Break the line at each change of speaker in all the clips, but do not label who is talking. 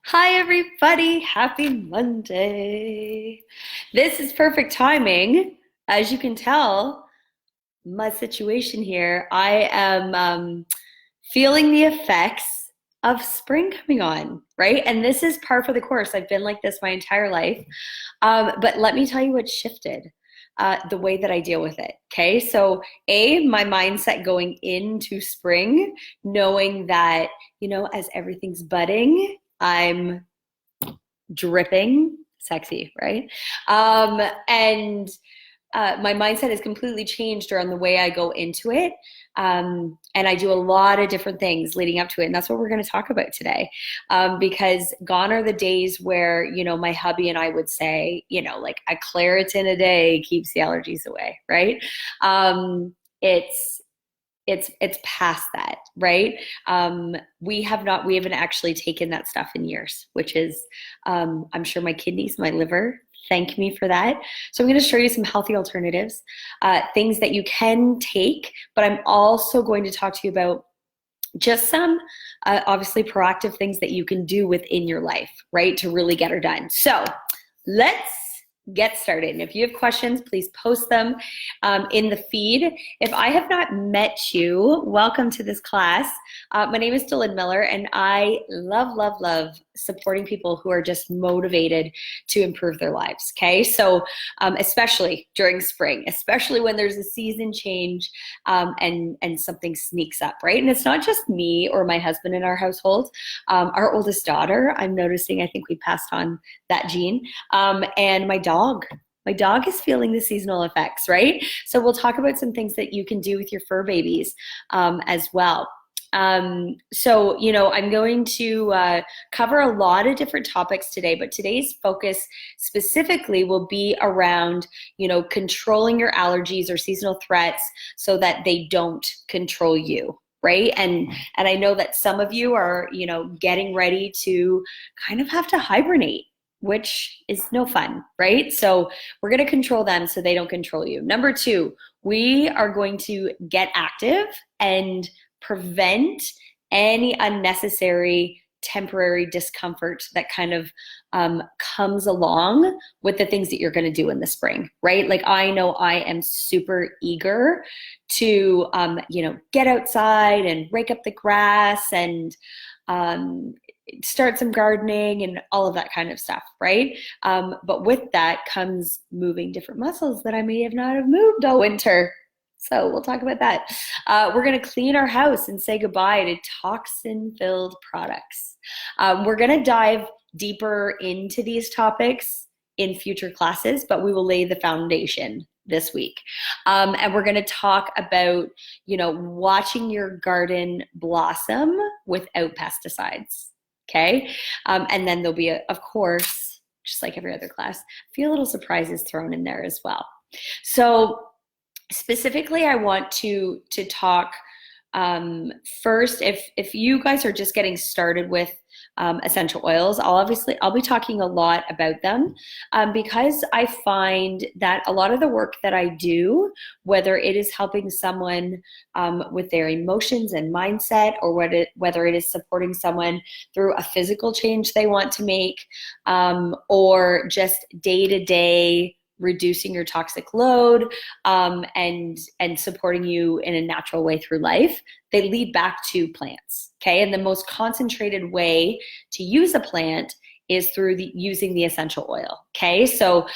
Hi, everybody. Happy Monday. This is perfect timing. As you can tell, my situation here, I am feeling the effects of spring coming on, right? And this is par for the course. I've been like this my entire life. But let me tell you what shifted. The way that I deal with it. Okay. So, my mindset going into spring, knowing that, as everything's budding, I'm dripping sexy, right? And My mindset has completely changed around the way I go into it. And I do a lot of different things leading up to it. And that's what we're going to talk about today. Because gone are the days where, my hubby and I would say, like a Claritin a day keeps the allergies away, right? It's it's past that, right? We haven't actually taken that stuff in years, which is, I'm sure my kidneys, my liver thank me for that. So I'm going to show you some healthy alternatives, things that you can take, but I'm also going to talk to you about just some obviously proactive things that you can do within your life, right, to really get her done. So let's get started. And if you have questions, please post them in the feed. If I have not met you, welcome to this class. My name is Dylan Miller, and I love supporting people who are just motivated to improve their lives. Okay, so especially during spring, especially when there's a season change and something sneaks up, right? And it's not just me or my husband in our household. Our oldest daughter, I'm noticing, I think we passed on that gene, and my dog. My dog is feeling the seasonal effects, right? So we'll talk about some things that you can do with your fur babies as well. I'm going to cover a lot of different topics today, but today's focus specifically will be around, controlling your allergies or seasonal threats so that they don't control you. Right. And I know that some of you are, getting ready to kind of have to hibernate, which is no fun, right? So we're going to control them so they don't control you. Number two, we are going to get active and prevent any unnecessary temporary discomfort that kind of comes along with the things that you're going to do in the spring, right? Like I know I am super eager to, get outside and rake up the grass and start some gardening and all of that kind of stuff, right? But with that comes moving different muscles that I may have not have moved all winter. So we'll talk about that. We're going to clean our house and say goodbye to toxin-filled products. We're going to dive deeper into these topics in future classes, but we will lay the foundation this week. And we're going to talk about, watching your garden blossom without pesticides. Okay. And then there'll be, of course, just like every other class, a few little surprises thrown in there as well. So specifically, I want to talk first, if you guys are just getting started with essential oils, I'll be talking a lot about them because I find that a lot of the work that I do, whether it is helping someone with their emotions and mindset, or whether it is supporting someone through a physical change they want to make, or just day-to-day reducing your toxic load, and supporting you in a natural way through life, they lead back to plants. Okay, and the most concentrated way to use a plant is through using the essential oil. Okay, so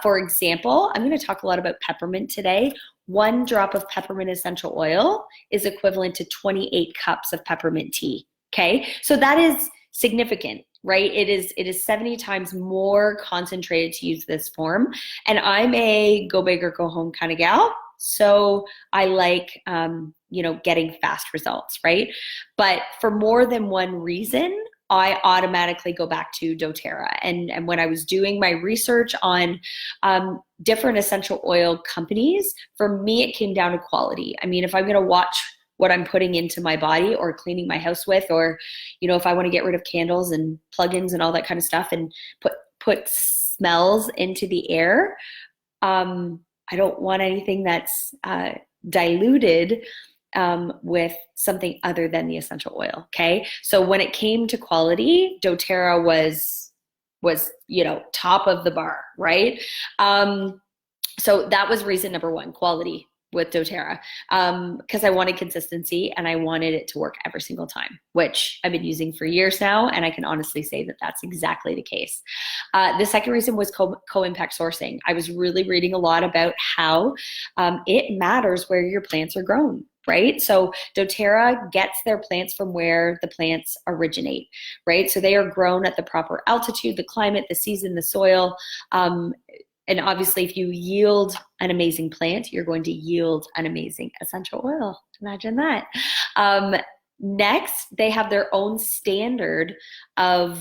for example, I'm going to talk a lot about peppermint today. 1 drop of peppermint essential oil is equivalent to 28 cups of peppermint tea. Okay, so that is significant, right? It is 70 times more concentrated to use this form. And I'm a go big or go home kind of gal. So I like, getting fast results, right? But for more than one reason, I automatically go back to doTERRA. And when I was doing my research on different essential oil companies, for me, it came down to quality. I mean, if I'm going to watch what I'm putting into my body or cleaning my house with, or, if I want to get rid of candles and plugins and all that kind of stuff and put smells into the air, I don't want anything that's diluted with something other than the essential oil. Okay. So when it came to quality, doTERRA was, top of the bar, right? So that was reason number one, quality with doTERRA, because I wanted consistency and I wanted it to work every single time, which I've been using for years now, and I can honestly say that that's exactly the case. The second reason was co-impact sourcing. I was really reading a lot about how it matters where your plants are grown. Right? So doTERRA gets their plants from where the plants originate, right? So they are grown at the proper altitude, the climate, the season, the soil. And obviously, if you yield an amazing plant, you're going to yield an amazing essential oil. Imagine that. Next, they have their own standard of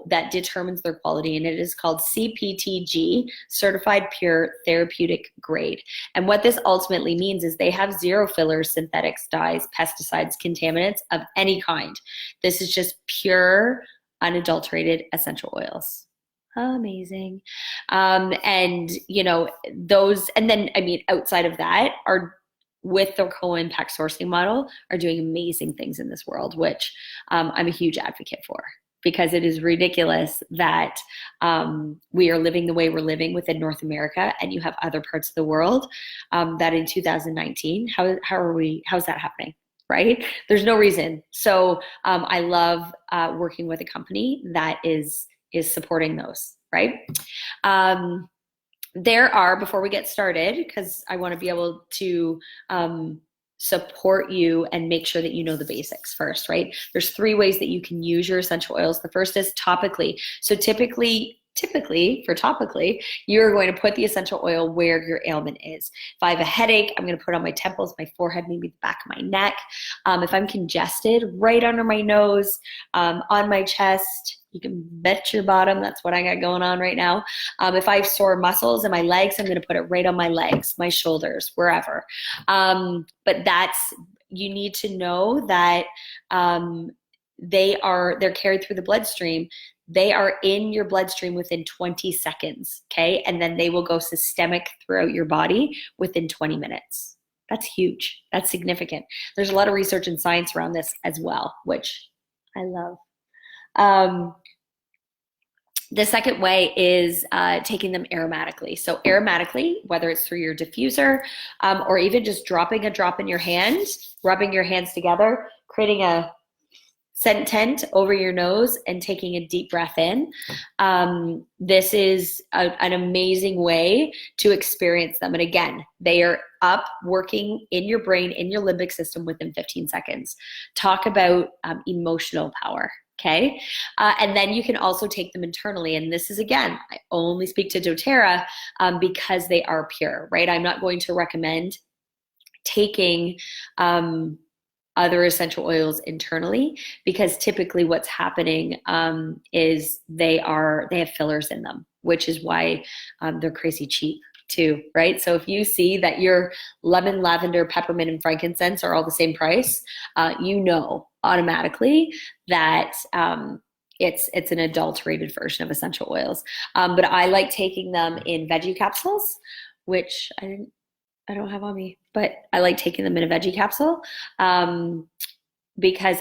that determines their quality, and it is called CPTG, Certified Pure Therapeutic Grade. And what this ultimately means is they have zero fillers, synthetics, dyes, pesticides, contaminants of any kind. This is just pure, unadulterated essential oils. Amazing. And those, and then outside of that, are with the co-impact sourcing model, are doing amazing things in this world, which I'm a huge advocate for, because it is ridiculous that we are living the way we're living within North America, and you have other parts of the world that in 2019, how's that happening? Right? There's no reason. So I love working with a company that is supporting those, right? There are, before we get started, because I want to be able to support you and make sure that you know the basics first, right? There's 3 ways that you can use your essential oils. The first is topically. So typically, you're going to put the essential oil where your ailment is. If I have a headache, I'm going to put it on my temples, my forehead, maybe the back of my neck. If I'm congested, right under my nose, on my chest. You can bet your bottom that's what I got going on right now. If I have sore muscles in my legs, I'm going to put it right on my legs, my shoulders, wherever. But you need to know that they're carried through the bloodstream. They are in your bloodstream within 20 seconds, okay? And then they will go systemic throughout your body within 20 minutes. That's huge. That's significant. There's a lot of research and science around this as well, which I love. The second way is taking them aromatically. So aromatically, whether it's through your diffuser or even just dropping a drop in your hand, rubbing your hands together, creating a scent tent over your nose and taking a deep breath in. This is an amazing way to experience them. And again, they are up working in your brain, in your limbic system within 15 seconds. Talk about emotional power. Okay. And then you can also take them internally. And this is, again, I only speak to doTERRA because they are pure, right? I'm not going to recommend taking other essential oils internally, because typically what's happening is they have fillers in them, which is why they're crazy cheap too, right? So if you see that your lemon, lavender, peppermint, and frankincense are all the same price, automatically that it's an adulterated version of essential oils. But I like taking them in veggie capsules, which I don't have on me, but I like taking them in a veggie capsule because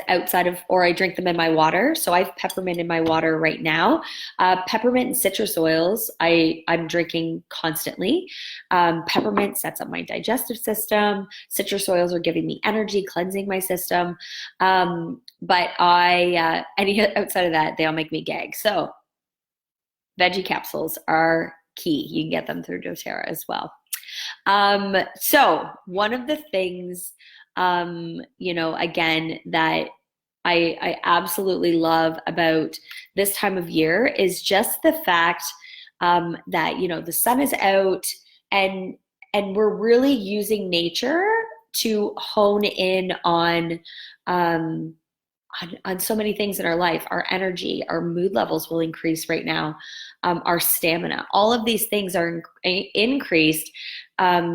or I drink them in my water. So I have peppermint in my water right now. Peppermint and citrus oils, I'm drinking constantly. Peppermint sets up my digestive system. Citrus oils are giving me energy, cleansing my system. But any outside of that, they all make me gag. So veggie capsules are key. You can get them through doTERRA as well. So one of the things, again, that I absolutely love about this time of year is just the fact that, the sun is out and we're really using nature to hone in on so many things in our life. Our energy, our mood levels will increase right now. Our stamina, all of these things are increased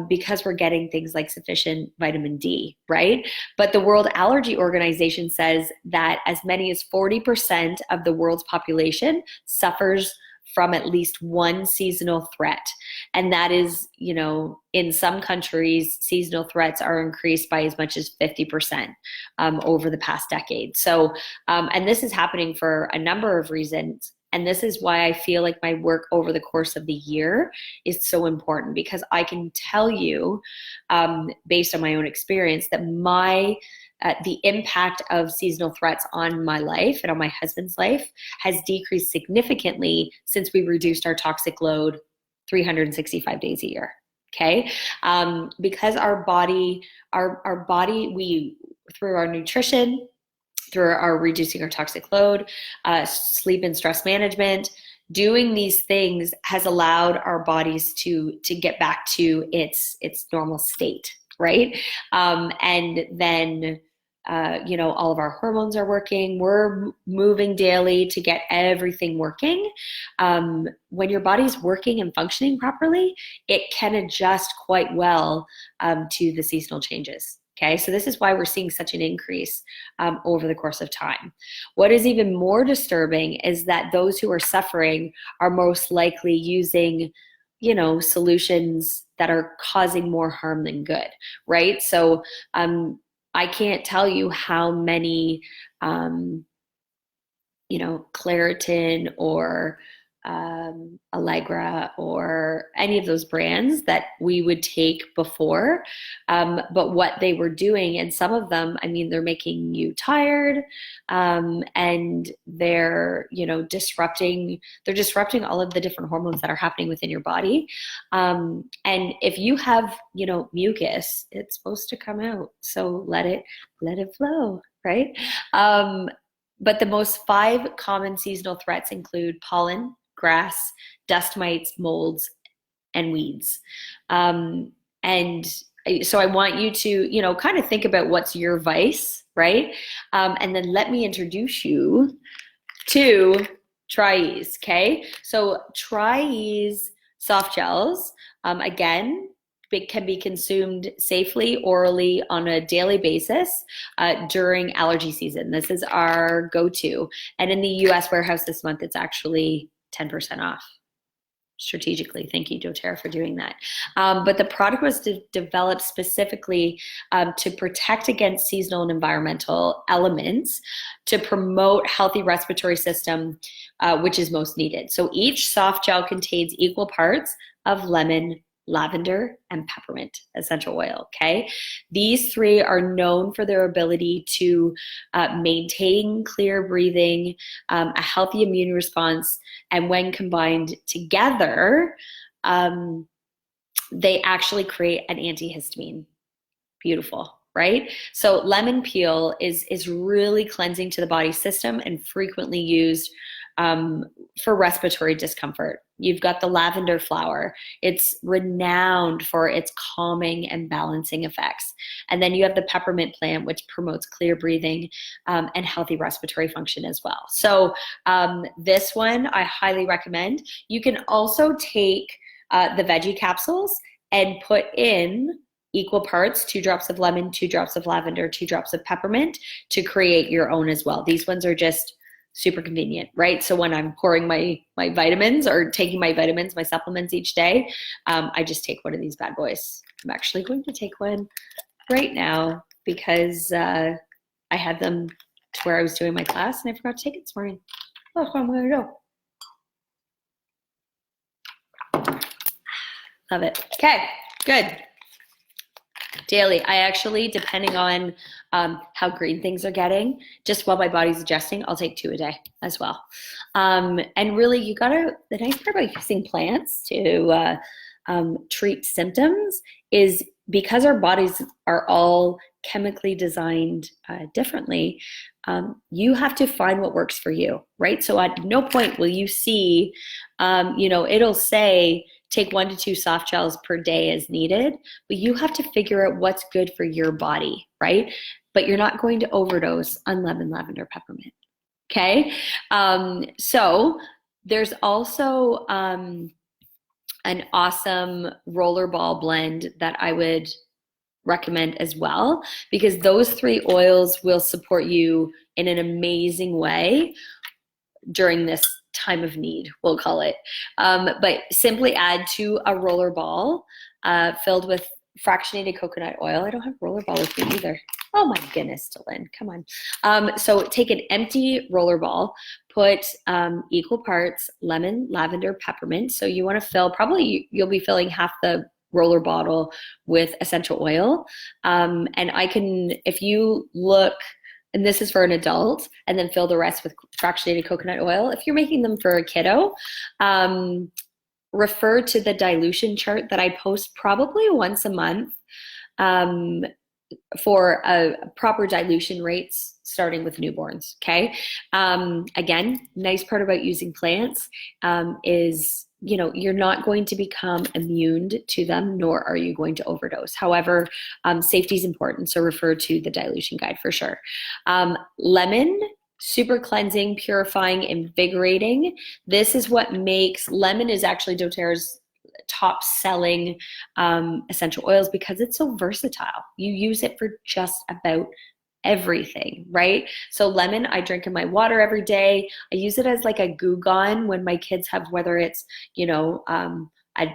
because we're getting things like sufficient vitamin D, right? But the World Allergy Organization says that as many as 40% of the world's population suffers from at least one seasonal threat. And that is, you know, in some countries, seasonal threats are increased by as much as 50% over the past decade. So, and this is happening for a number of reasons. And this is why I feel like my work over the course of the year is so important, because I can tell you, based on my own experience, that the impact of seasonal threats on my life and on my husband's life has decreased significantly since we reduced our toxic load 365 days a year. Okay. Because our body, we, through our nutrition, through our reducing our toxic load, sleep and stress management, doing these things has allowed our bodies to get back to its normal state, right? And then, you know, all of our hormones are working. We're moving daily to get everything working. When your body's working and functioning properly, it can adjust quite well to the seasonal changes. Okay, so this is why we're seeing such an increase over the course of time. What is even more disturbing is that those who are suffering are most likely using, you know, solutions that are causing more harm than good, right? So I can't tell you how many, you know, Claritin or Allegra or any of those brands that we would take before, but what they were doing, and some of them, I mean, they're making you tired, and they're, you know, disrupting all of the different hormones that are happening within your body. And if you have, you know, mucus, it's supposed to come out, so let it flow, right? But the most 5 common seasonal threats include pollen, grass, dust mites, molds, and weeds. And so I want you to, you know, kind of think about what's your vice, right? And then let me introduce you to Tri-Ease, okay? So Tri-Ease soft gels, again, it can be consumed safely orally on a daily basis during allergy season. This is our go-to. And in the US warehouse this month, it's actually 10% off strategically. Thank you, doTERRA, for doing that. But the product was developed specifically to protect against seasonal and environmental elements, to promote healthy respiratory system, which is most needed. So each soft gel contains equal parts of lemon, lavender, and peppermint essential oil, okay? These 3 are known for their ability to maintain clear breathing, a healthy immune response, and when combined together, they actually create an antihistamine. Beautiful, right? So lemon peel is really cleansing to the body system and frequently used for respiratory discomfort. You've got the lavender flower. It's renowned for its calming and balancing effects. And then you have the peppermint plant, which promotes clear breathing and healthy respiratory function as well. So this one I highly recommend. You can also take the veggie capsules and put in equal parts, 2 drops of lemon, 2 drops of lavender, 2 drops of peppermint to create your own as well. These ones are just super convenient, right? So when I'm pouring my vitamins or taking my vitamins, my supplements each day, I just take one of these bad boys. I'm actually going to take one right now because I had them to where I was doing my class and I forgot to take it this morning. Oh, I'm going to go. Love it. Okay, good. Daily. I actually, depending on how green things are getting, just while my body's adjusting, I'll take 2 a day as well. And really, the nice part about using plants to treat symptoms is because our bodies are all chemically designed differently, you have to find what works for you, right? So at no point will you see, you know, it'll say, take 1 to 2 soft gels per day as needed, but you have to figure out what's good for your body, right? But you're not going to overdose on lemon, lavender, peppermint, okay? So there's also an awesome rollerball blend that I would recommend as well, because those 3 oils will support you in an amazing way during this time of need, we'll call it. But simply add to a roller ball filled with fractionated coconut oil. I don't have roller ball with me either. Oh my goodness, Dylan, come on. So take an empty roller ball, put equal parts lemon, lavender, peppermint. So you want to fill, probably you'll be filling half the roller bottle with essential oil. And I can, if you look, and this is for an adult, and then fill the rest with fractionated coconut oil. If you're making them for a kiddo, refer to the dilution chart that I post probably once a month for proper dilution rates starting with newborns, okay? Again, nice part about using plants is, you're not going to become immune to them, nor are you going to overdose. However, safety is important, so refer to the dilution guide for sure. Lemon, super cleansing, purifying, invigorating. This is what makes, lemon is actually doTERRA's top selling essential oils because it's so versatile. You use it for just about everything, right? So lemon, I drink in my water every day. I use it as like a goo gone when my kids have, whether it's,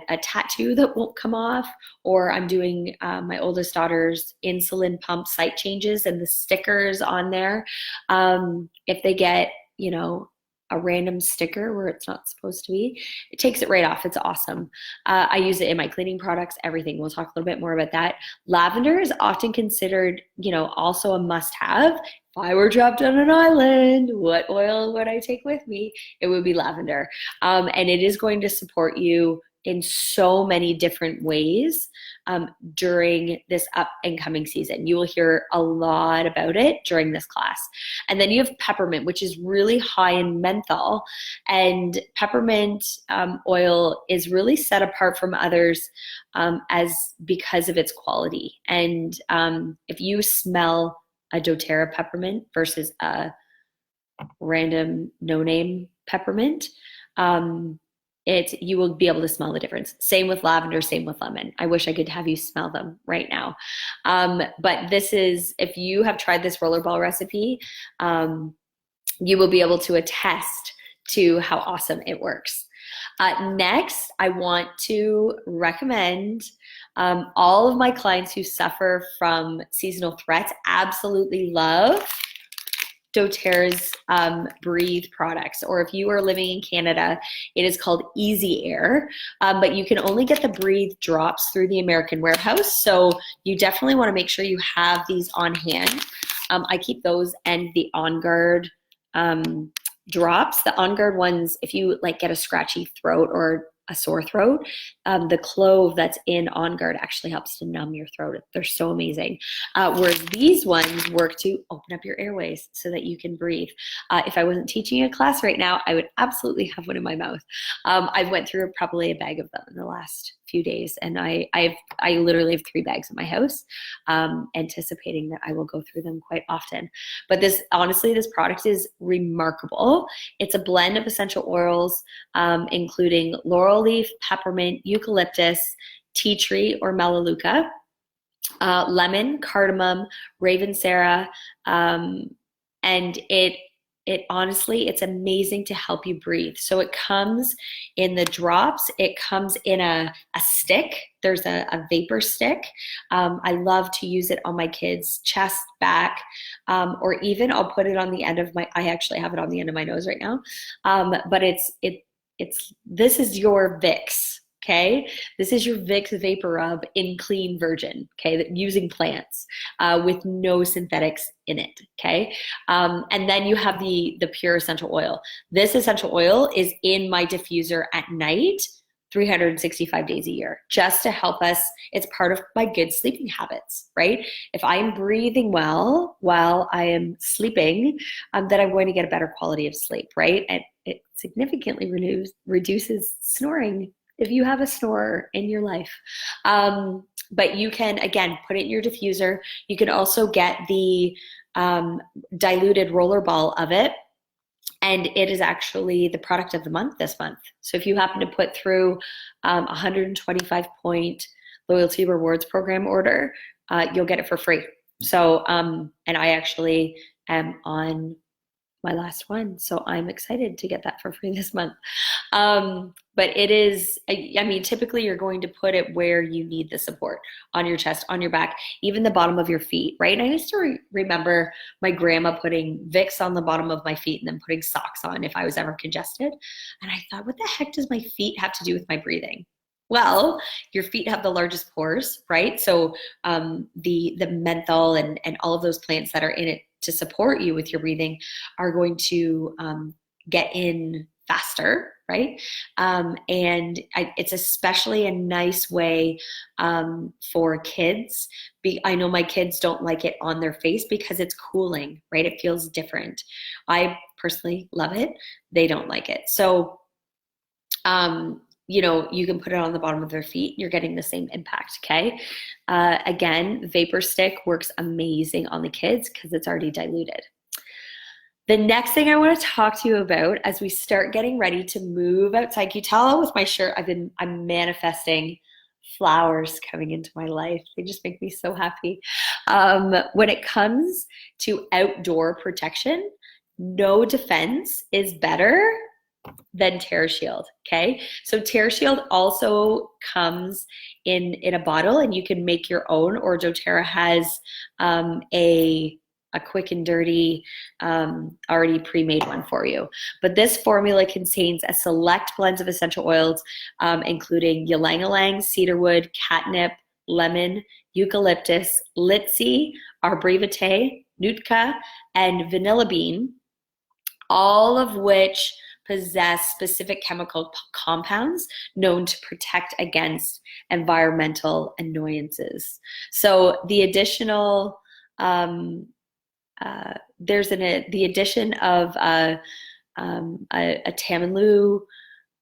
a tattoo that won't come off, or I'm doing my oldest daughter's insulin pump site changes and the stickers on there. If they get, a random sticker where it's not supposed to be, it takes it right off. It's awesome. I use it in my cleaning products, everything. We'll talk a little bit more about that. Lavender is often considered, also a must-have. If I were dropped on an island, what oil would I take with me? It would be lavender. And it is going to support you in so many different ways during this up and coming season. You will hear a lot about it during this class. And then you have peppermint, which is really high in menthol. And peppermint oil is really set apart from others because of its quality. And if you smell a doTERRA peppermint versus a random no-name peppermint, you will be able to smell the difference. Same with lavender, same with lemon. I wish I could have you smell them right now. But this is, if you have tried this rollerball recipe, you will be able to attest to how awesome it works. Next, I want to recommend all of my clients who suffer from seasonal threats absolutely love doTERRA's Breathe products, or if you are living in Canada, it is called Easy Air, but you can only get the Breathe drops through the American warehouse, so you definitely want to make sure you have these on hand. I keep those and the On Guard drops. The On Guard ones, if you get a scratchy throat or a sore throat, the clove that's in On Guard actually helps to numb your throat. They're so amazing. Whereas these ones work to open up your airways so that you can breathe. If I wasn't teaching a class right now, I would absolutely have one in my mouth. I went through probably a bag of them in the last few days, and I literally have 3 bags in my house, anticipating that I will go through them quite often. But honestly, this product is remarkable. It's a blend of essential oils, including laurel leaf, peppermint, eucalyptus, tea tree or melaleuca, lemon, cardamom, ravensara, and it honestly, it's amazing to help you breathe. So it comes in the drops. It comes in a stick. There's a vapor stick. I love to use it on my kids' chest, back, or even I'll put it on the end of I actually have it on the end of my nose right now. But this is your Vicks. Okay, this is your Vicks Vapor Rub in clean version, okay, using plants with no synthetics in it, okay? And then you have the pure essential oil. This essential oil is in my diffuser at night, 365 days a year, just to help us. It's part of my good sleeping habits, right? If I'm breathing well while I am sleeping, then I'm going to get a better quality of sleep, right? And it significantly reduces snoring if you have a snorer in your life. But you can, again, put it in your diffuser. You can also get the diluted roller ball of it. And it is actually the product of the month this month. So if you happen to put through 125-point loyalty rewards program order, you'll get it for free. So, and I actually am on my last one. So I'm excited to get that for free this month. But it is, I mean, typically you're going to put it where you need the support, on your chest, on your back, even the bottom of your feet, right? And I used to remember my grandma putting Vicks on the bottom of my feet and then putting socks on if I was ever congested. And I thought, what the heck does my feet have to do with my breathing? Well, your feet have the largest pores, right? So the menthol and all of those plants that are in it to support you with your breathing are going to get in faster, right? It's especially a nice way for kids. I know my kids don't like it on their face because it's cooling, right? It feels different. I personally love it. They don't like it. So, you can put it on the bottom of their feet. You're getting the same impact, okay? Again, Vapor Stick works amazing on the kids because it's already diluted. The next thing I want to talk to you about as we start getting ready to move outside, can you tell with my shirt, I'm manifesting flowers coming into my life. They just make me so happy. When it comes to outdoor protection, no defense is better than TerraShield, okay? So TerraShield also comes in a bottle, and you can make your own, or doTERRA has a quick and dirty already pre-made one for you. But this formula contains a select blend of essential oils, including ylang-ylang, cedarwood, catnip, lemon, eucalyptus, litsi, arborvitae, nootka, and vanilla bean, all of which possess specific chemical compounds known to protect against environmental annoyances. So the additional the addition of a Tamanu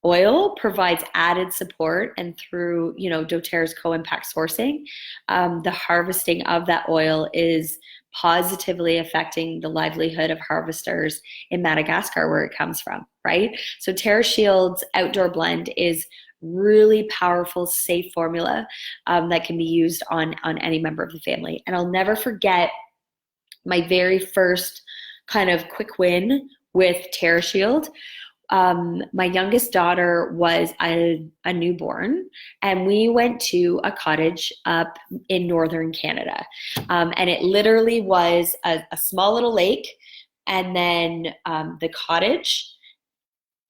oil provides added support, and through doTERRA's co-impact sourcing, the harvesting of that oil is positively affecting the livelihood of harvesters in Madagascar, where it comes from, right? So TerraShield's outdoor blend is really powerful, safe formula that can be used on any member of the family. And I'll never forget my very first kind of quick win with TerraShield. My youngest daughter was a newborn, and we went to a cottage up in northern Canada. And it literally was a small little lake, and then the cottage,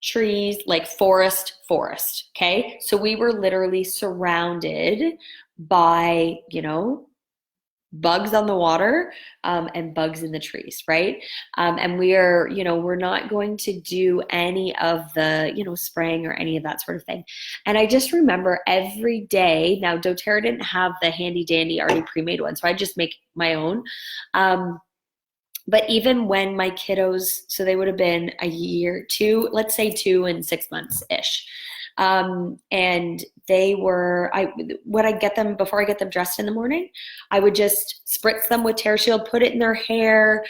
trees, like forest, okay? So we were literally surrounded by, bugs on the water and bugs in the trees, right? And we're not going to do any of the, spraying or any of that sort of thing. And I just remember every day, now doTERRA didn't have the handy dandy already pre-made one, so I just make my own. But even when my kiddos, so they would have been a year, let's say 2 and 6 months-ish. And they were, when I get them, before I get them dressed in the morning, I would just spritz them with TerraShield, put it in their hair,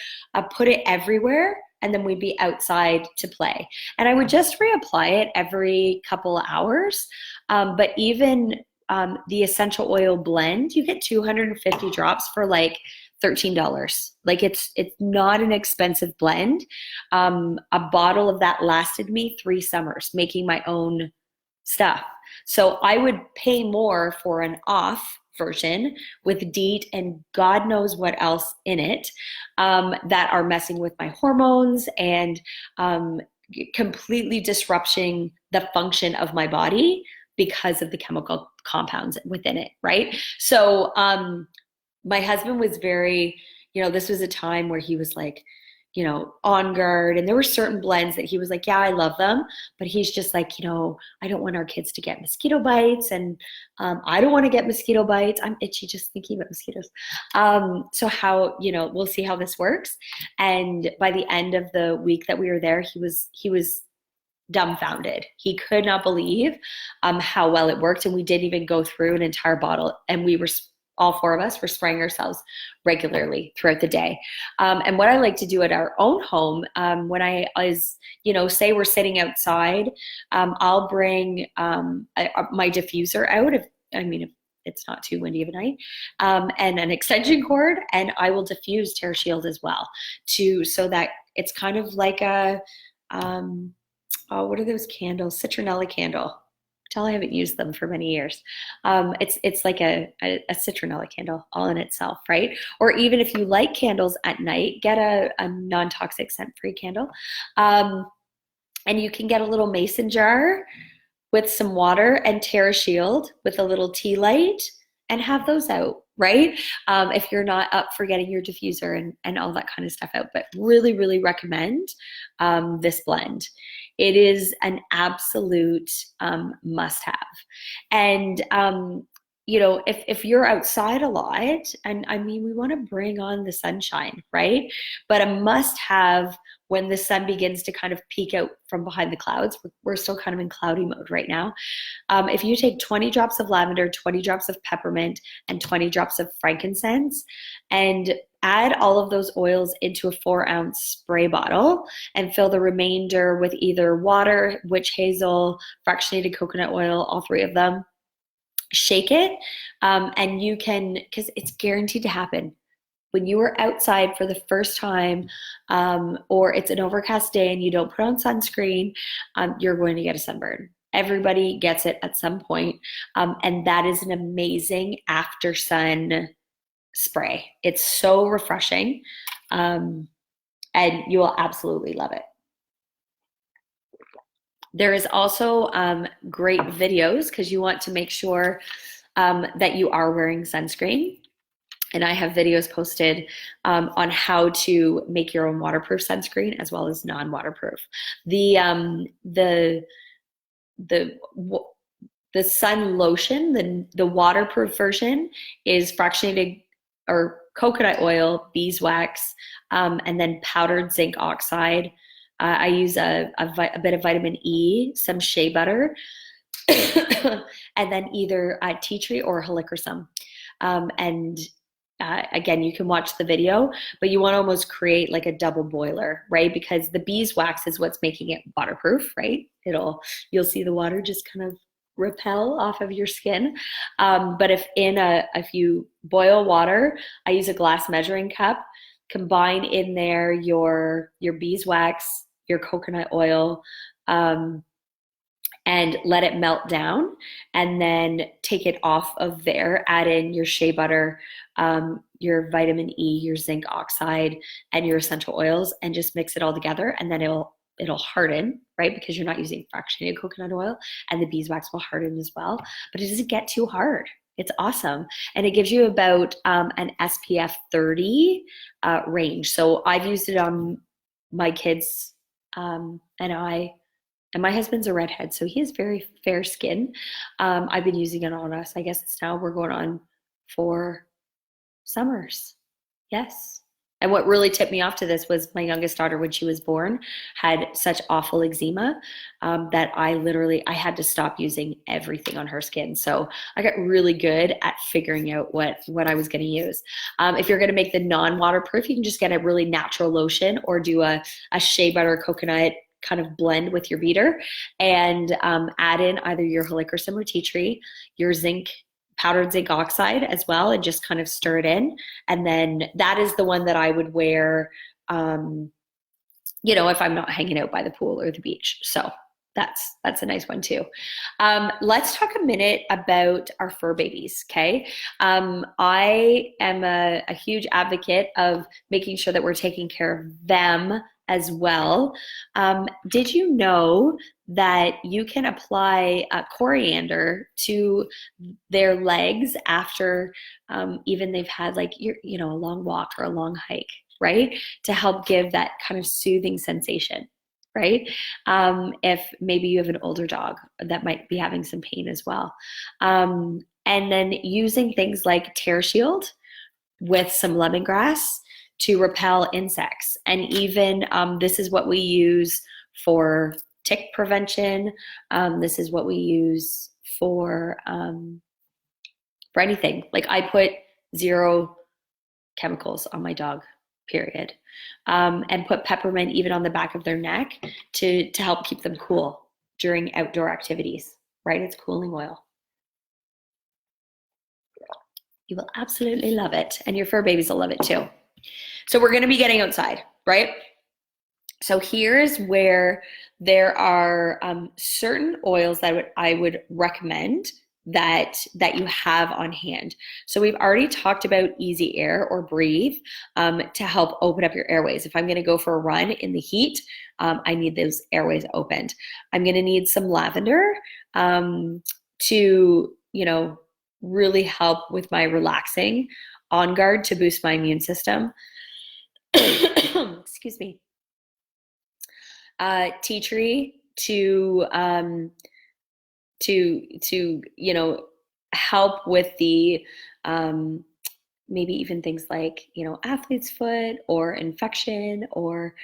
put it everywhere, and then we'd be outside to play. And I would just reapply it every couple of hours. But even the essential oil blend, you get 250 drops for like $13. Like it's not an expensive blend. A bottle of that lasted me 3 summers, making my own stuff. So I would pay more for an off version with DEET and God knows what else in it that are messing with my hormones and completely disrupting the function of my body because of the chemical compounds within it, right? So my husband was very, this was a time where he was like, on guard. And there were certain blends that he was like, yeah, I love them. But he's just like, I don't want our kids to get mosquito bites. And I don't want to get mosquito bites. I'm itchy just thinking about mosquitoes. So how, we'll see how this works. And by the end of the week that we were there, he was dumbfounded. He could not believe how well it worked. And we didn't even go through an entire bottle. And we were all 4 of us were spraying ourselves regularly throughout the day. And what I like to do at our own home, when I was, say we're sitting outside, I'll bring my diffuser out if it's not too windy of a night, and an extension cord, and I will diffuse TerraShield as well so that it's kind of like a, oh, what are those candles? Citronella candle. Tell I haven't used them for many years. It's like a citronella candle all in itself, right? Or even if you like candles at night, get a non-toxic scent-free candle. And you can get a little mason jar with some water and TerraShield with a little tea light and have those out, right? If you're not up for getting your diffuser and all that kind of stuff out, but really, really recommend this blend. It is an absolute must have. And, you know, if you're outside a lot, and I mean, we want to bring on the sunshine, right? But a must have when the sun begins to kind of peek out from behind the clouds, we're still kind of in cloudy mode right now. If you take 20 drops of lavender, 20 drops of peppermint, and 20 drops of frankincense, and add all of those oils into a 4-ounce spray bottle and fill the remainder with either water, witch hazel, fractionated coconut oil, all three of them. Shake it, and you can, because it's guaranteed to happen. When you are outside for the first time, or it's an overcast day and you don't put on sunscreen, you're going to get a sunburn. Everybody gets it at some point, and that is an amazing after sun spray. It's so refreshing, and you will absolutely love it. There is also great videos because you want to make sure that you are wearing sunscreen. And I have videos posted on how to make your own waterproof sunscreen as well as non-waterproof. The sun lotion, the waterproof version, is fractionated or coconut oil, beeswax, and then powdered zinc oxide. I use a bit of vitamin E, some shea butter, and then either tea tree or helichrysum. Again, you can watch the video, but you want to almost create like a double boiler, right? Because the beeswax is what's making it waterproof, right? You'll see the water just kind of repel off of your skin. But if you boil water, I use a glass measuring cup, combine in there your beeswax, your coconut oil, and let it melt down, and then take it off of there, add in your shea butter, your vitamin E, your zinc oxide, and your essential oils, and just mix it all together, and then it'll harden, right? Because you're not using fractionated coconut oil, and the beeswax will harden as well, but it doesn't get too hard. It's awesome. And it gives you about an SPF 30 range. So I've used it on my kids, and my husband's a redhead, so he has very fair skin. I've been using it on us. I guess we're going on 4 summers. Yes. And what really tipped me off to this was my youngest daughter, when she was born, had such awful eczema that I had to stop using everything on her skin. So I got really good at figuring out what I was going to use. If you're going to make the non-waterproof, you can just get a really natural lotion or do a shea butter coconut kind of blend with your beater, and add in either your helichrysum or tea tree, your powdered zinc oxide as well, and just kind of stir it in. And then that is the one that I would wear, if I'm not hanging out by the pool or the beach. So that's a nice one too. Let's talk a minute about our fur babies, okay? I am a huge advocate of making sure that we're taking care of them as well. Did you know that you can apply coriander to their legs after even they've had like a long walk or a long hike, right? To help give that kind of soothing sensation, right? If maybe you have an older dog that might be having some pain as well. And then using things like TerraShield with some lemongrass to repel insects. And even this is what we use for tick prevention. This is what we use for anything. Like I put 0 chemicals on my dog, period. And put peppermint even on the back of their neck to help keep them cool during outdoor activities, right? It's cooling oil. You will absolutely love it. And your fur babies will love it too. So we're going to be getting outside, right? So here's where there are certain oils that I would recommend that you have on hand. So we've already talked about Easy Air or Breathe to help open up your airways. If I'm going to go for a run in the heat, I need those airways opened. I'm going to need some lavender to, really help with my relaxing on guard to boost my immune system. Excuse me. Tea tree to help with the maybe even things like athlete's foot or infection or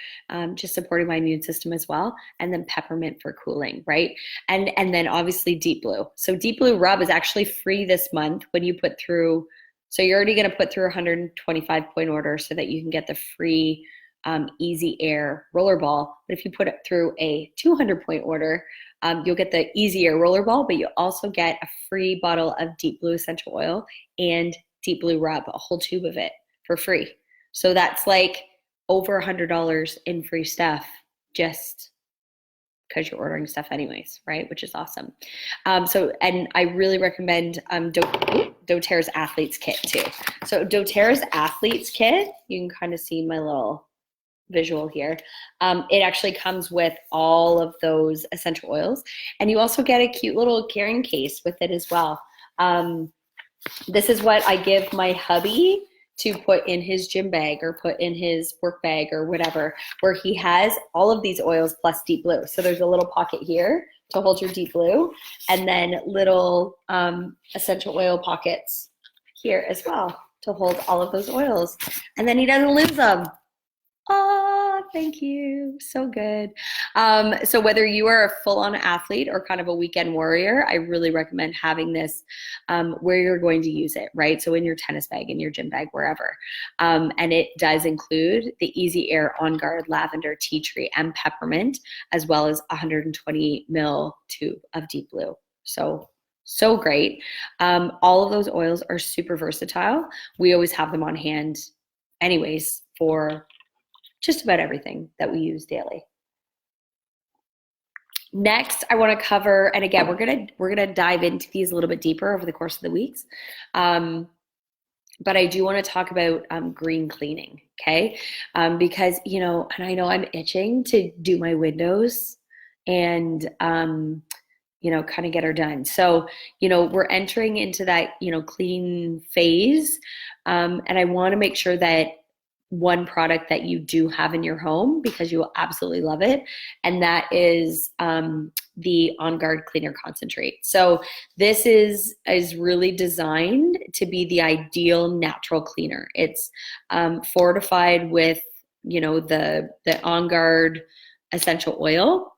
just supporting my immune system as well, and then peppermint for cooling, right? And then obviously deep blue. So deep blue rub is actually free this month when you put through. So you're already going to put through a 125 point order so that you can get the free Easy Air rollerball. But if you put it through a 200 point order, you'll get the Easy Air rollerball, but you also get a free bottle of deep blue essential oil and deep blue rub, a whole tube of it for free. So that's like over $100 in free stuff just because you're ordering stuff anyways, right? Which is awesome. And I really recommend doTERRA's Athletes Kit too. So doTERRA's Athletes Kit, you can kind of see my little visual here. It actually comes with all of those essential oils, and you also get a cute little carrying case with it as well. This is what I give my hubby to put in his gym bag or put in his work bag or whatever, where he has all of these oils plus deep blue. So there's a little pocket here to hold your deep blue, and then little essential oil pockets here as well to hold all of those oils. And then he doesn't lose them. Oh, thank you. So good. So whether you are a full-on athlete or kind of a weekend warrior, I really recommend having this where you're going to use it, right? So in your tennis bag, in your gym bag, wherever. And it does include the Easy Air On Guard Lavender Tea Tree and Peppermint, as well as 120 ml tube of deep blue. So great. All of those oils are super versatile. We always have them on hand anyways for just about everything that we use daily. Next, I want to cover, and again, we're gonna dive into these a little bit deeper over the course of the weeks. But I do want to talk about green cleaning, okay? Because and I know I'm itching to do my windows and kind of get her done. So we're entering into that clean phase, and I want to make sure that one product that you do have in your home, because you will absolutely love it, and that is the On Guard Cleaner Concentrate. So this is really designed to be the ideal natural cleaner. It's fortified with the On Guard essential oil,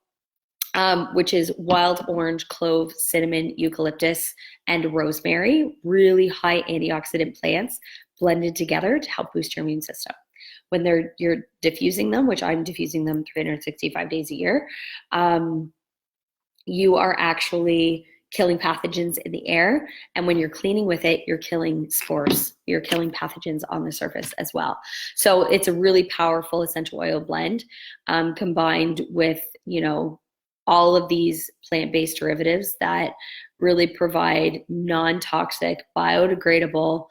which is wild orange, clove, cinnamon, eucalyptus, and rosemary, really high antioxidant plants blended together to help boost your immune system. When you're diffusing them, which I'm diffusing them 365 days a year, you are actually killing pathogens in the air. And when you're cleaning with it, you're killing spores. You're killing pathogens on the surface as well. So it's a really powerful essential oil blend combined with, all of these plant-based derivatives that really provide non-toxic, biodegradable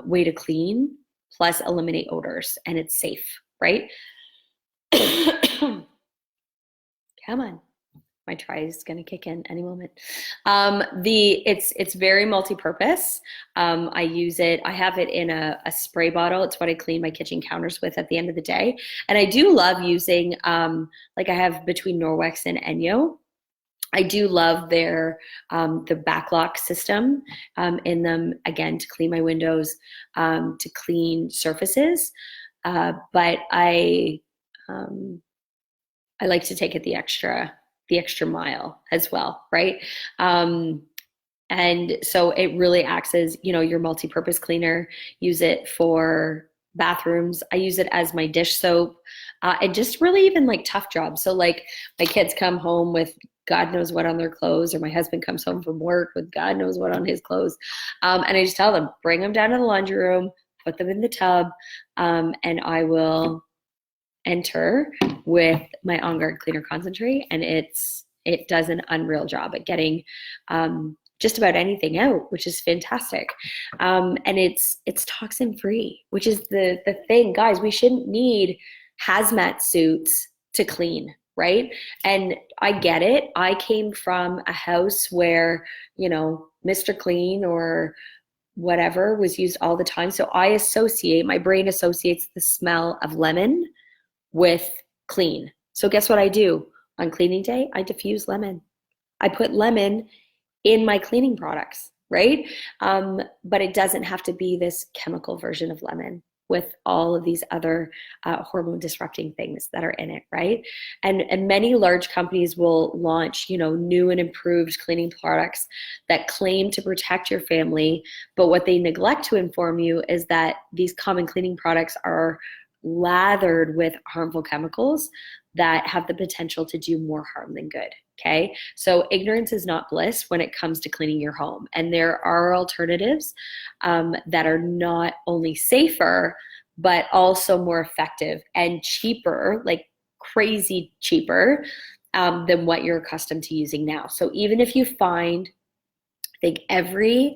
way to clean, plus eliminate odors, and it's safe, right? Come on. My try is going to kick in any moment. It's very multi-purpose. I use it. I have it in a spray bottle. It's what I clean my kitchen counters with at the end of the day. And I do love using, like I have between Norwex and Enyo. I do love their the backlock system in them, again, to clean my windows, to clean surfaces. But I like to take it the extra mile as well, right? And so it really acts as, your multi-purpose cleaner. Use it for bathrooms. I use it as my dish soap, and just really even like tough jobs. So like my kids come home with God knows what on their clothes, or my husband comes home from work with God knows what on his clothes. And I just tell them, bring them down to the laundry room, put them in the tub, and I will enter with my On Guard Cleaner Concentrate, and it does an unreal job at getting just about anything out, which is fantastic. And it's toxin free, which is the thing, guys. We shouldn't need hazmat suits to clean, right? And I get it. I came from a house where, you know, Mr. Clean or whatever was used all the time. So my brain associates the smell of lemon with clean. So guess what I do on cleaning day? I diffuse lemon. I put lemon in my cleaning products, right? But it doesn't have to be this chemical version of lemon with all of these other hormone disrupting things that are in it, right? And many large companies will launch, you know, new and improved cleaning products that claim to protect your family, but what they neglect to inform you is that these common cleaning products are lathered with harmful chemicals that have the potential to do more harm than good. Okay, so ignorance is not bliss when it comes to cleaning your home, and there are alternatives that are not only safer but also more effective and cheaper, like crazy cheaper than what you're accustomed to using now. So even if you find, I think every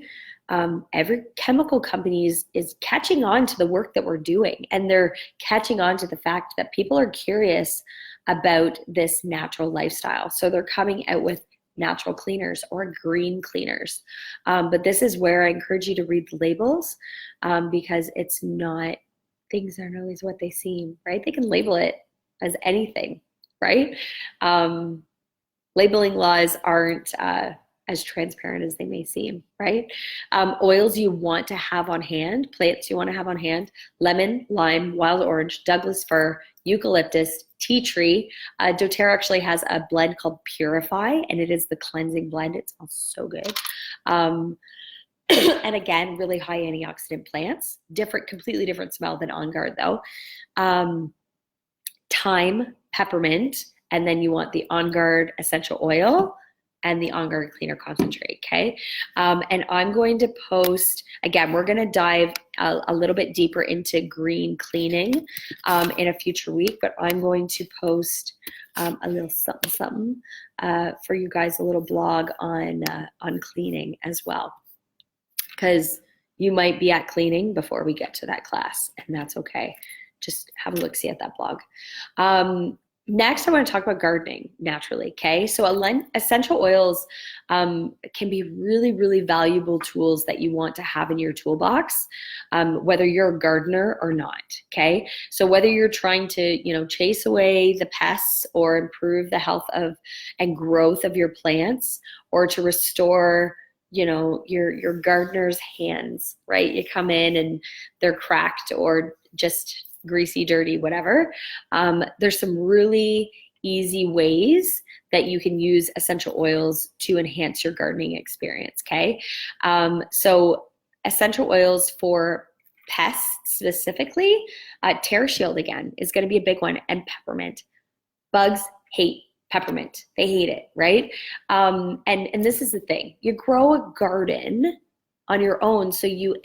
chemical company is catching on to the work that we're doing, and they're catching on to the fact that people are curious about this natural lifestyle. So they're coming out with natural cleaners or green cleaners. But this is where I encourage you to read the labels because it's not, things aren't always what they seem, right? They can label it as anything, right? Labeling laws aren't as transparent as they may seem, right? Oils you want to have on hand, plants you want to have on hand: lemon, lime, wild orange, Douglas fir, eucalyptus, tea tree. doTERRA actually has a blend called Purify, and it is the cleansing blend. It smells so good. And again, really high antioxidant plants. Completely different smell than On Guard though. Thyme, peppermint, and then you want the On Guard essential oil and the On Guard Cleaner Concentrate, okay? And I'm going to post, again, we're gonna dive a little bit deeper into green cleaning in a future week, but I'm going to post a little something for you guys, a little blog on cleaning as well, because you might be at cleaning before we get to that class, and that's okay. Just have a look-see at that blog. Next, I want to talk about gardening naturally, okay? So essential oils can be really, really valuable tools that you want to have in your toolbox, whether you're a gardener or not, okay? So whether you're trying to, you know, chase away the pests or improve the health of and growth of your plants, or to restore, you know, your gardener's hands, right? You come in and they're cracked or just greasy, dirty, whatever. There's some really easy ways that you can use essential oils to enhance your gardening experience, okay? So essential oils for pests specifically, TerraShield again is going to be a big one, and peppermint. Bugs hate peppermint. They hate it, right? And this is the thing. You grow a garden on your own, so you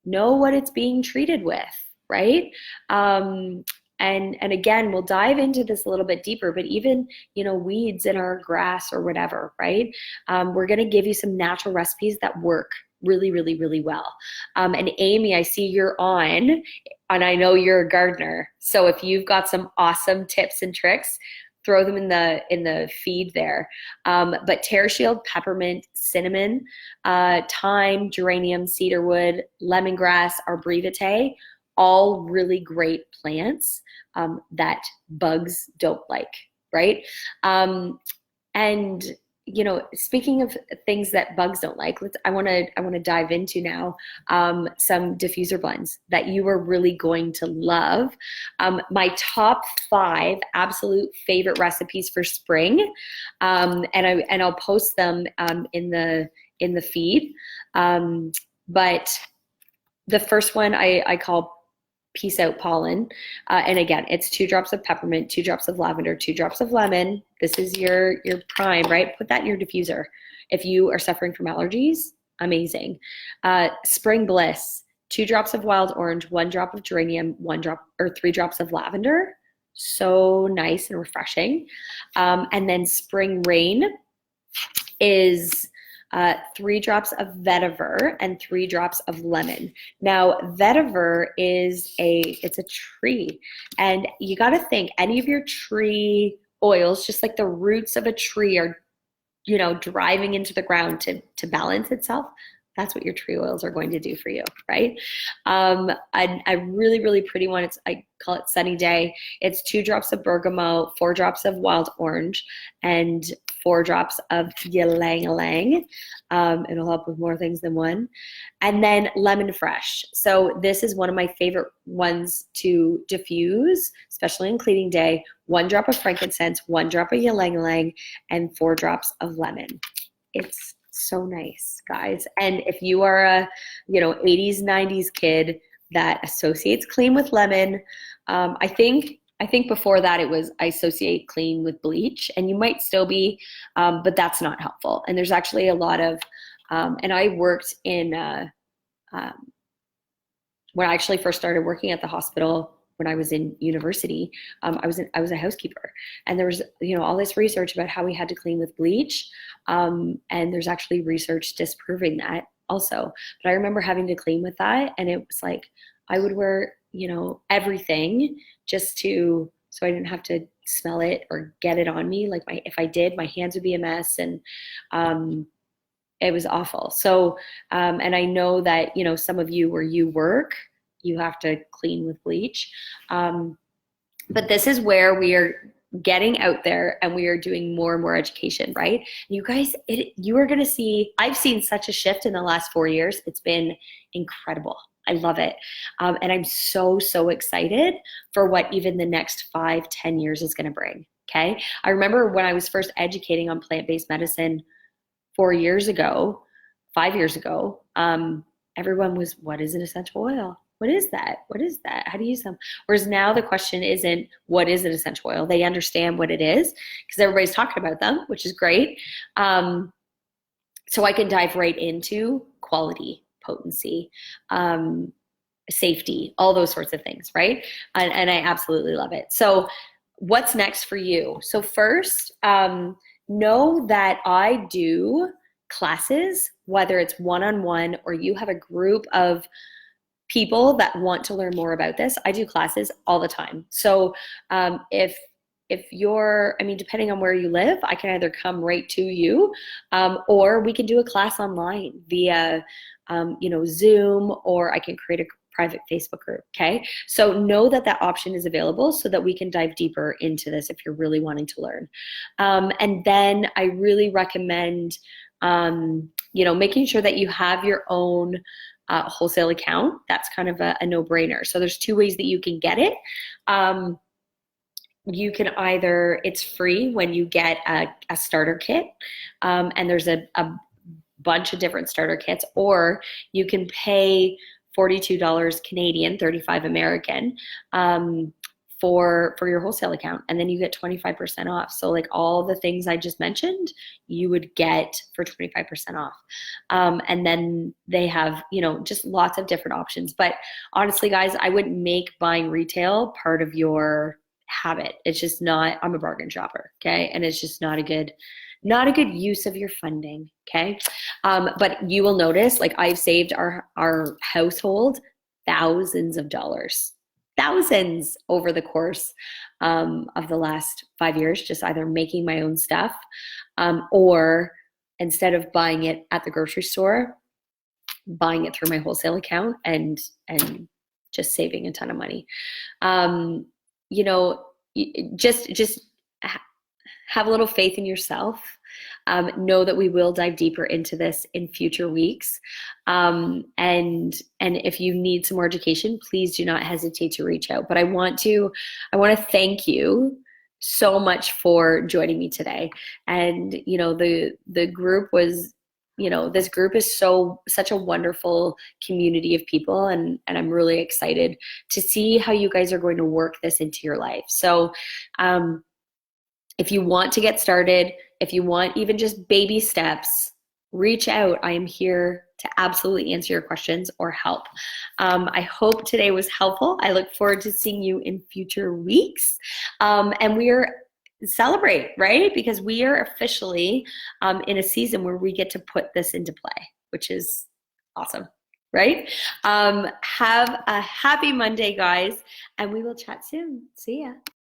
know what it's being treated with, right? And again, we'll dive into this a little bit deeper, but even, you know, weeds in our grass or whatever, right? We're going to give you some natural recipes that work really, really, really well. And Amy, I see you're on, and I know you're a gardener. So if you've got some awesome tips and tricks, throw them in the feed there. But TerraShield, peppermint, cinnamon, thyme, geranium, cedarwood, lemongrass, arborvitae, all really great plants that bugs don't like, right? And you know, speaking of things that bugs don't like, I want to dive into now some diffuser blends that you are really going to love. My top 5 absolute favorite recipes for spring, and I'll post them in the feed. But the first one I call Peace Out Pollen. And again, it's 2 drops of peppermint, 2 drops of lavender, 2 drops of lemon. This is your prime, right? Put that in your diffuser. If you are suffering from allergies, amazing. Spring Bliss, 2 drops of wild orange, 1 drop of geranium, 1 drop or 3 drops of lavender. So nice and refreshing. And then spring rain is 3 drops of vetiver and 3 drops of lemon. Now, vetiver it's a tree, and you got to think any of your tree oils, just like the roots of a tree are, driving into the ground to balance itself. That's what your tree oils are going to do for you, right? A really, really pretty one, I call it Sunny Day. It's 2 drops of bergamot, 4 drops of wild orange, and 4 drops of ylang ylang. It'll help with more things than one. And then lemon fresh. So this is one of my favorite ones to diffuse, especially in cleaning day. 1 drop of frankincense, 1 drop of ylang ylang, and 4 drops of lemon. It's so nice, guys. And if you are a 80s 90s kid that associates clean with lemon, I think before that it was I associate clean with bleach, and you might still be, but that's not helpful. And there's actually a lot of and I worked in when I actually first started working at the hospital when I was in university, I was a housekeeper, and there was all this research about how we had to clean with bleach, and there's actually research disproving that also. But I remember having to clean with that, and it was like I would wear everything just so I didn't have to smell it or get it on me. Like if I did, my hands would be a mess, and it was awful. So and I know that some of you where you work, you have to clean with bleach. But this is where we are getting out there and we are doing more and more education, right? You guys, you are going to see, I've seen such a shift in the last 4 years. It's been incredible. I love it. And I'm so, so excited for what even the next 5-10 years is going to bring. Okay. I remember when I was first educating on plant-based medicine 4 years ago, 5 years ago, everyone was, what is an essential oil? What is that? What is that? How do you use them? Whereas now the question isn't what is an essential oil? They understand what it is because everybody's talking about them, which is great. So I can dive right into quality, potency, safety, all those sorts of things, right? And I absolutely love it. So what's next for you? So first, know that I do classes, whether it's one-on-one or you have a group of people that want to learn more about this. I do classes all the time. So if you're, depending on where you live, I can either come right to you, or we can do a class online via, Zoom, or I can create a private Facebook group. Okay. So know that option is available so that we can dive deeper into this if you're really wanting to learn. And then I really recommend, making sure that you have your own wholesale account. That's kind of a no-brainer. So there's 2 ways that you can get it. You can either, it's free when you get a starter kit, and there's a bunch of different starter kits, or you can pay $42 Canadian, 35 American, for your wholesale account, and then you get 25% off. So like all the things I just mentioned, you would get for 25% off. And then they have, just lots of different options. But honestly, guys, I wouldn't make buying retail part of your habit. It's just not, I'm a bargain shopper, okay? And it's just not a good use of your funding, okay? But you will notice, like I've saved our household thousands of dollars. Thousands over the course of the last 5 years, just either making my own stuff, or instead of buying it at the grocery store, buying it through my wholesale account and just saving a ton of money. Just have a little faith in yourself. Know that we will dive deeper into this in future weeks. And if you need some more education, please do not hesitate to reach out. But I want to thank you so much for joining me today. And, the group was, this group is such a wonderful community of people. And I'm really excited to see how you guys are going to work this into your life. So, if you want to get started, if you want even just baby steps, reach out. I am here to absolutely answer your questions or help. I hope today was helpful. I look forward to seeing you in future weeks. And we are celebrate, right? Because we are officially in a season where we get to put this into play, which is awesome, right? Have a happy Monday, guys, and we will chat soon. See ya.